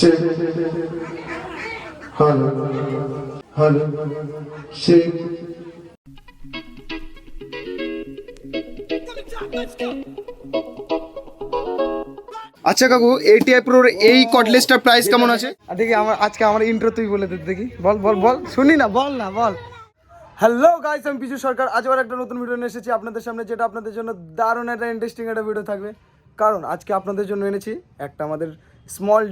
check, hello, hello, check. আচ্ছা কাকু ATI প্রোর এই কর্ডলেসটার প্রাইস কেমন আছে? দেখি আজকে আমার ইন্ট্রো তুই বলে দে দেখি, বল বল বল, শুনি না, বল না বল। হ্যালো গাইস, আমি পিছু সরকার। আজ আবার একটা নতুন ভিডিও নিয়ে এসেছি আপনাদের সামনে, যেটা আপনাদের জন্য দারুণ একটা ইন্টারেস্টিং একটা ভিডিও থাকবে। কারণ আজকে আপনাদের জন্য এনেছি একটা আমাদের স্মল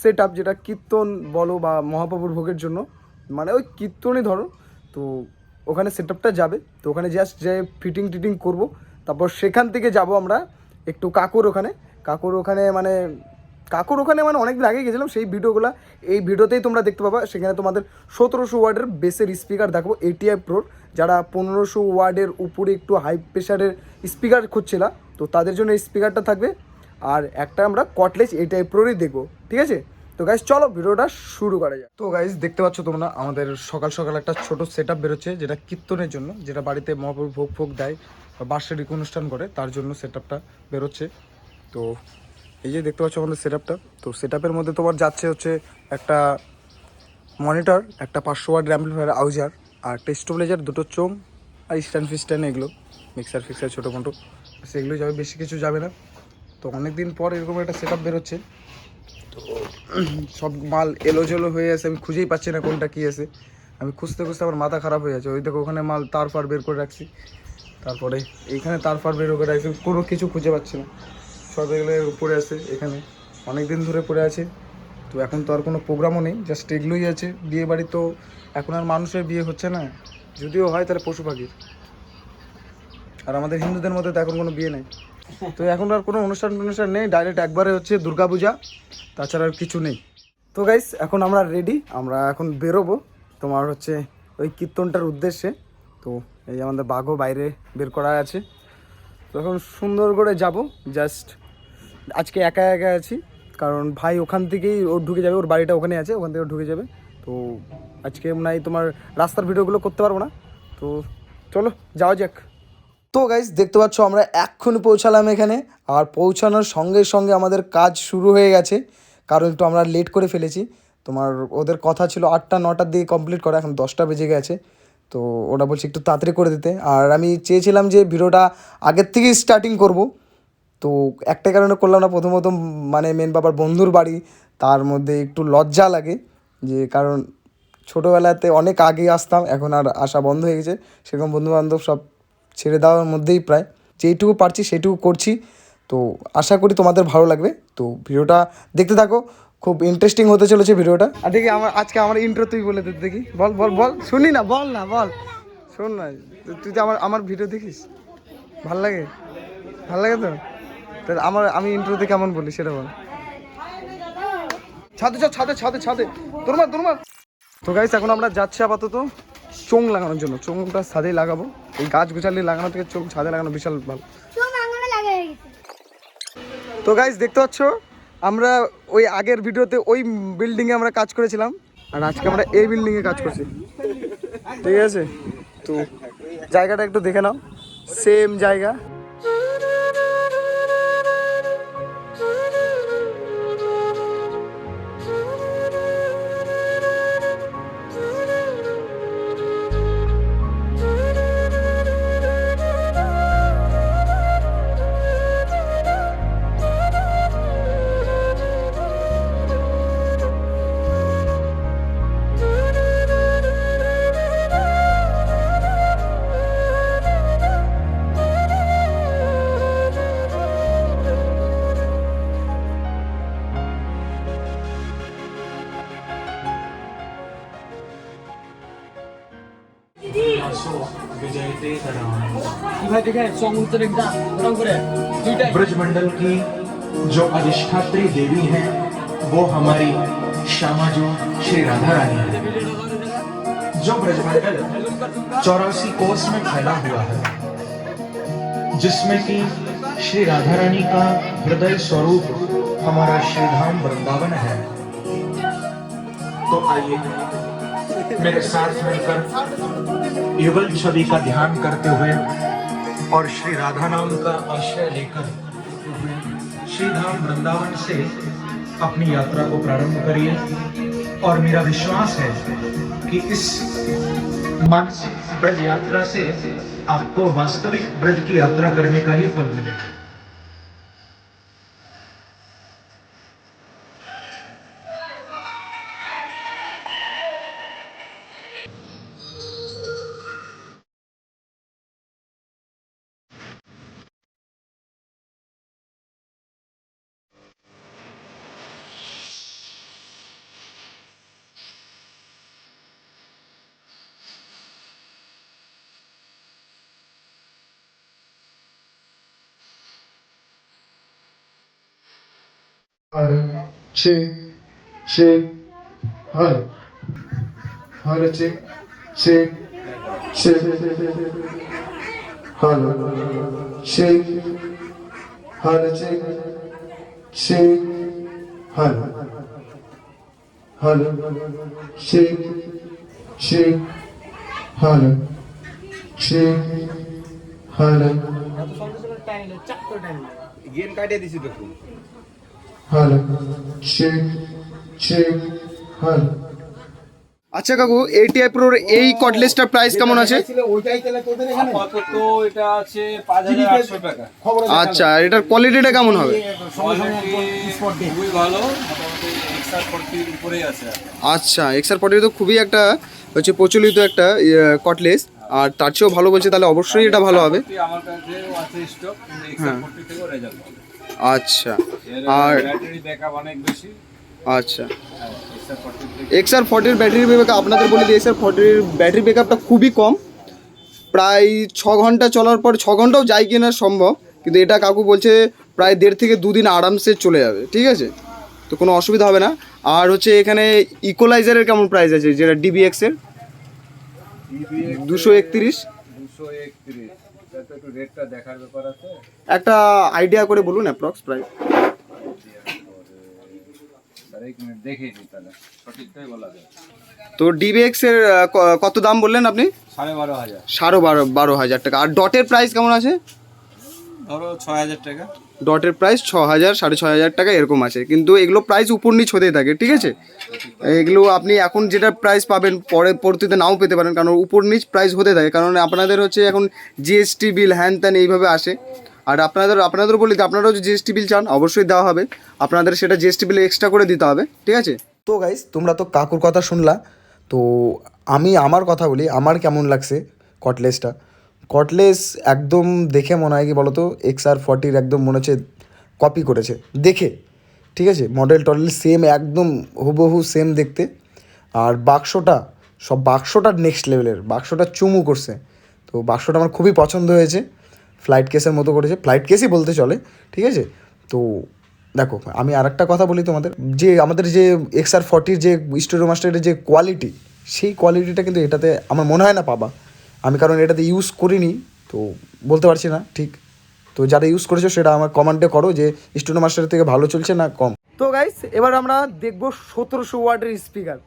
সেট আপ, যেটা কীর্তন বলো বা মহাপ্রভুর ভোগের জন্য, মানে ওই কীর্তনই ধরো। তো ওখানে সেট আপটা যাবে, তো ওখানে জাস্ট যে ফিটিং টিটিং করবো, তারপর সেখান থেকে যাব আমরা একটু কাকুর ওখানে মানে অনেকদিন আগে গেছিলাম, সেই ভিডিওগুলো এই ভিডিওতেই তোমরা দেখতে পাবা। সেখানে তোমাদের 1700 ওয়ার্ডের বেসের স্পিকার দেখাবো ATI প্রোর। যারা 1500 ওয়ার্ডের উপরে একটু হাই প্রেশারের স্পিকার খুঁজছিল, তো তাদের জন্য এই স্পিকারটা থাকবে। আর একটা আমরা কর্ডলেস ATI প্রোরই দেখবো, ঠিক আছে? তো গাইজ চলো ভিডিওটা শুরু করা যায়। তো গাইজ দেখতে পাচ্ছ তোমরা, আমাদের সকাল সকাল একটা ছোট সেট আপ বেরোচ্ছে, যেটা কীর্তনের জন্য, যেটা বাড়িতে মহাপ্রভু ভোগ ফোগ দেয় বা বার্ষিক অনুষ্ঠান করে, তার জন্য সেট আপটা বেরোচ্ছে। তো এই যে দেখতে পাচ্ছ আমাদের সেট আপটা। তো সেট আপের মধ্যে তোমার যাচ্ছে হচ্ছে একটা মনিটর, একটা 500 ওয়াট অ্যাম্পলিফায়ার আউজার, আর একটা স্টেবিলাইজার, দুটো চোং, আর স্ট্যান্ড ফিস্ট্যান্ড, এগুলো মিক্সার ফিক্সার ছোটো মোটো সেগুলোই যাবে, বেশি কিছু যাবে না। তো অনেক দিন পর এরকম একটা সেট আপ বেরোচ্ছে। তো সব মাল এলোজেলো হয়ে আছে, আমি খুঁজেই পাচ্ছি না কোনটা কী আছে। আমি খুঁজতে খুঁজতে আমার মাথা খারাপ হয়ে যাচ্ছে। ওই দেখো ওখানে মাল তার ফার বের করে রাখছি, তারপরে এইখানে তার ফার বের করে রাখছি, কোনো কিছু খুঁজে পাচ্ছি না। সব এগুলো পড়ে আছে এখানে, অনেক দিন ধরে পড়ে আছে। তো এখন তো আর কোনো প্রোগ্রামও নেই, জাস্ট এগুলোই আছে। বিয়ে বাড়ি তো এখন আর মানুষের বিয়ে হচ্ছে না, যদিও হয় তাহলে পশু পাখির। আর আমাদের হিন্দুদের মধ্যে তো এখন কোনো বিয়ে নেই। তো এখন আর কোনো অনুষ্ঠান নেই, ডাইরেক্ট একবারে হচ্ছে দুর্গাপূজা, তাছাড়া আর কিছু নেই। তো গাইস এখন আমরা রেডি, আমরা এখন বেরোবো তোমার হচ্ছে ওই কীর্তনটার উদ্দেশ্যে। তো এই আমাদের বাঘও বাইরে বের করা আছে। তো এখন সুন্দর করে যাব। জাস্ট আজকে একা একা আছি, কারণ ভাই ওখান থেকেই ওর ঢুকে যাবে, ওর বাড়িটা ওখানে আছে, ওখান থেকে ঢুকে যাবে। তো আজকে নাই তোমার রাস্তার ভিডিওগুলো করতে পারবো না। তো চলো যাওয়া যাক। তো গাইস দেখতে পাচ্ছ আমরা এক্ষুনি পৌঁছালাম এখানে, আর পৌঁছানোর সঙ্গে সঙ্গে আমাদের কাজ শুরু হয়ে গেছে, কারণ একটু আমরা লেট করে ফেলেছি। তোমার ওদের কথা ছিল 8টা-9টার দিকে কমপ্লিট করা, এখন 10টা বেজে গেছে। তো ওরা বলছে একটু তাড়াতাড়ি করে দিতে, আর আমি চেয়েছিলাম যে ভিডিওটা আগের থেকেই স্টার্টিং করব। তো একটা কারণে করলাম না, প্রথমত মানে মেন বাবার বন্ধুর বাড়ি, তার মধ্যে একটু লজ্জা লাগে, যে কারণ ছোটোবেলাতে অনেক আগে আসতাম, এখন আর আসা বন্ধ হয়ে গেছে। সেরকম বন্ধুবান্ধব সব ছেড়ে দেওয়ার মধ্যেই প্রায়, যেইটুকু পারছি সেইটুকু করছি। তো আশা করি তোমাদের ভালো লাগবে। তো ভিডিওটা দেখতে থাকো, খুব ইন্টারেস্টিং হতে চলেছে ভিডিওটা। আর দেখি আজকে আমার ইন্ট্রো তুই বলে দে দেখি, বল বল বল, শুনি না, বল না বল, শোন না। তুই যে আমার ভিডিও দেখিস, ভাল লাগে তো? তাহলে আমি ইন্ট্রোতে কেমন বলি সেটা বল। ছাদে তোর মা। তো গাইস এখন আমরা যাচ্ছি আপাতত চোং লাগানোর জন্য। চোংটা ছাদে লাগাবো, এই গাছ গোছালি লাগানো থেকে চোং ছাদে লাগানো বিশাল ভালো। তো গাইস দেখতে পাচ্ছ, আমরা ওই আগের ভিডিওতে ওই বিল্ডিংয়ে আমরা কাজ করেছিলাম, আর আজকে আমরা এই বিল্ডিংয়ে কাজ করছি, ঠিক আছে? তো জায়গাটা একটু দেখে নাও, সেম জায়গা। ब्रजमंडल की जो अधिष्ठात्री देवी हैं वो हमारी श्यामा जो श्री राधा रानी है। जो ब्रजमंडल 84 कोस में फैला हुआ है, जिसमें कि श्री राधा रानी का हृदय स्वरूप हमारा श्रीधाम वृंदावन है। तो आइए मेरे साथ मिलकर युगल छवि का ध्यान करते हुए और श्री राधा नाम का आश्रय लेकर श्री धाम वृंदावन से अपनी यात्रा को प्रारंभ करिए और मेरा विश्वास है कि इस मानसिक ब्रज यात्रा से आपको वास्तविक ब्रज की यात्रा करने का ही फल मिलेगा। हर छे छे हर हर छे छे छे हर छे हर छे छे हर हर छे छे हर छे हर গেম কাটিয়ে দিছি তো हर छे छे हर। আচ্ছা কাকু এটিআই প্রোর এই কর্ডলেসটার প্রাইস কেমন আছে? আপাতত এটা আছে 5,800 টাকা। আচ্ছা এটার কোয়ালিটিটা কেমন হবে? কোয়ালিটি খুবই ভালো, মোটামুটি XR40 উপরেই আছে। আচ্ছা XR40 তো খুবই একটা হচ্ছে প্রচলিত একটা কর্ডলেস, আর তার চেয়েও ভালো বলছে, তাহলে অবশ্যই এটা ভালো হবে। আমার কাছে আছে স্টক, XR40 থেকেও রেজাল্ট ভালো। আচ্ছা আর আর ব্যাটারি ব্যাকআপ অনেক বেশি। আচ্ছা XR40 থেকে XR40 ব্যাটারি ব্যাকআপ আপনাদের বলে দিই, XR40 ব্যাটারি ব্যাকআপটা খুবই কম, প্রায় 6 ঘন্টা চলার পর 6 ঘন্টাও যায় কিনা সম্ভব, কিন্তু এটা কাকু বলছে প্রায় 1.5 থেকে 2 দিন আরামসে চলে যাবে, ঠিক আছে, তো কোনো অসুবিধা হবে না। আর হচ্ছে এখানে ইকোলাইজারের কেমন প্রাইস আছে, যেটা DBX এর 231? 231, তাতে একটু রেটটা দেখার ব্যাপার আছে। একটা আইডিয়া করে বলুন অ্যাপ্রক্স প্রাইস। তার এক মিনিট দেখিয়ে দিই, তাহলে সঠিকটাই বলা যায়। তো DBX এর কত দাম বললেন আপনি? 12,500। 12,500 টাকা। আর ডটের প্রাইস কেমন আছে? ধরো 6,000 টাকা। ডটের প্রাইস 6,000 6,500 টাকা এরকম আছে, কিন্তু এগুলো প্রাইস উপর নিচ হতেই থাকে, ঠিক আছে, এগুলো আপনি এখন যেটা প্রাইস পাবেন পরবর্তীতে নাও পেতে পারেন, কারণ উপর নিচ প্রাইস হতে থাকে, কারণ আপনাদের হচ্ছে এখন জিএসটি বিল হ্যান ত্যান এইভাবে আসে। আর আপনাদের বলি আপনারাও যে জিএসটি বিল চান অবশ্যই দেওয়া হবে, আপনাদের সেটা জিএসটি বিল এক্সট্রা করে দিতে হবে, ঠিক আছে। তো গাইস তোমরা তো কাকুর কথা শুনলা, তো আমি আমার কথা বলি আমার কেমন লাগছে কর্ডলেসটা। কর্ডলেস একদম দেখে মনে হয় কি বলতো XR40 একদম মনে হচ্ছে কপি করেছে দেখে, ঠিক আছে, মডেল টডেল সেম একদম হুবহু সেম দেখতে। আর বাক্সটা নেক্সট লেভেলের, বাক্সটা চুমু করছে, তো বাক্সটা আমার খুবই পছন্দ হয়েছে, ফ্লাইট কেসের মতো করেছে, ফ্লাইট কেসই বলতে চলে, ঠিক আছে। তো দেখো আমি আর একটা কথা বলি তোমাদের, যে আমাদের যে XR40 যে স্টোরিও মাস্টারের যে কোয়ালিটি, সেই কোয়ালিটিটা কিন্তু এটাতে আমার মনে হয় না পাবা, আমি কারণ এটাতে ইউজ করিনি তো বলতে পারছি না ঠিক। তো যারা ইউজ করেছো সেটা আমার কমেন্টে করো যে স্টোরিও মাস্টারের থেকে ভালো চলছে না কম। তো গাইস এবার আমরা দেখবো 1700 ওয়াটের স্পিকার,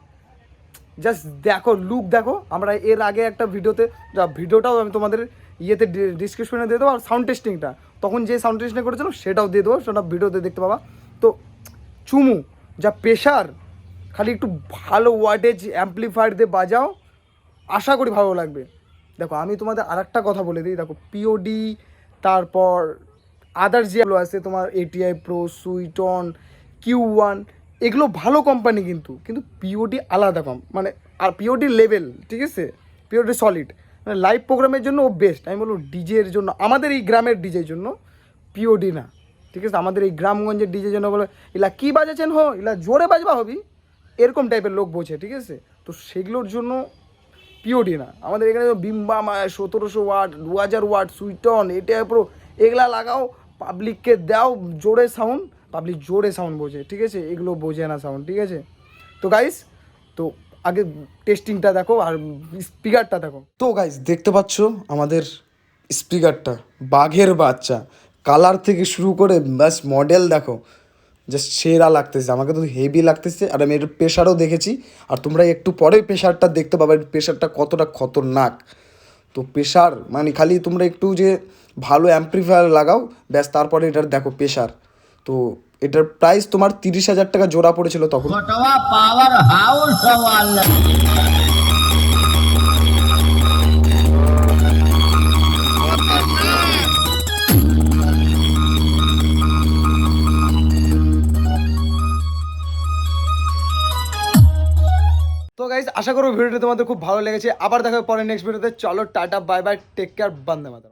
জাস্ট দেখো লুক দেখো। আমরা এর আগে একটা ভিডিওটাও আমি তোমাদের ইয়েতে ডিসক্রিপশনে দিয়ে দেবো, আর সাউন্ড টেস্টিংটা তখন যে সাউন্ড টেস্টিং করেছিলাম সেটাও দিয়ে দেবো, সেটা ভিডিওতে দেখতে পাবা। তো চুমু যা প্রেশার, খালি একটু ভালো ওয়াটেজ অ্যাম্পলিফায়ার দিয়ে বাজাও, আশা করি ভালো লাগবে। দেখো আমি তোমাদের আর একটা কথা বলে দিই, দেখো পিওডি, তারপর আদার্স যেগুলো আছে তোমার ATI প্রো, সুইটন, Q1, এগুলো ভালো কোম্পানি, কিন্তু পিওডি আলাদা মানে আর পিওডি লেভেল, ঠিক আছে, পিওডি সলিড, মানে লাইভ প্রোগ্রামের জন্য ও বেস্ট। আমি বলবো ডিজের জন্য, আমাদের এই গ্রামের ডিজের জন্য পিওডি না, ঠিক আছে, আমাদের এই গ্রামগঞ্জের ডিজের জন্য বলে এলা কী বাজাচ্ছেন হো, এলা জোরে বাজবা হবি, এরকম টাইপের লোক বোঝে, ঠিক আছে। তো সেগুলোর জন্য পিওডি না, আমাদের এখানে বিম্বা 1700 ওয়াট, 2000 ওয়াট, সুইটন, ATI প্রো, এগুলা লাগাও, পাবলিককে দাও জোরে সাউন্ড, পাবলিক জোরে সাউন্ড বোঝে, ঠিক আছে, এগুলো বোঝে না সাউন্ড, ঠিক আছে। তো গাইস তো আগে টেস্টিংটা দেখো আর স্পিকারটা দেখো। তো গাইস দেখতে পাচ্ছ আমাদের স্পিকারটা বাঘের বাচ্চা, কালার থেকে শুরু করে ব্যাস মডেল দেখো, জাস্ট সেরা লাগতেছে, আমাকে তো হেভি লাগতেছে। আর আমি এর প্রেশারও দেখেছি, আর তোমরা একটু পরে প্রেশারটা দেখতে পাবে, প্রেশারটা কতটা খতরনাক। তো প্রেশার মানে খালি তোমরা একটু যে ভালো অ্যাম্প্লিফায়ার লাগাও ব্যাস, তারপরে এটার দেখো প্রেশার। তো এটার প্রাইস তোমার 30,000 টাকা জোড়া পড়েছিল তখন। पावर हाउस वाला তো গাইস আশা করো ভিডিওটা তোমাদের খুব ভালো লেগেছে। আবার দেখা হবে পরে নেক্সট ভিডিওতে। চলো ta-ta bye bye, take care, Vande মাতরম।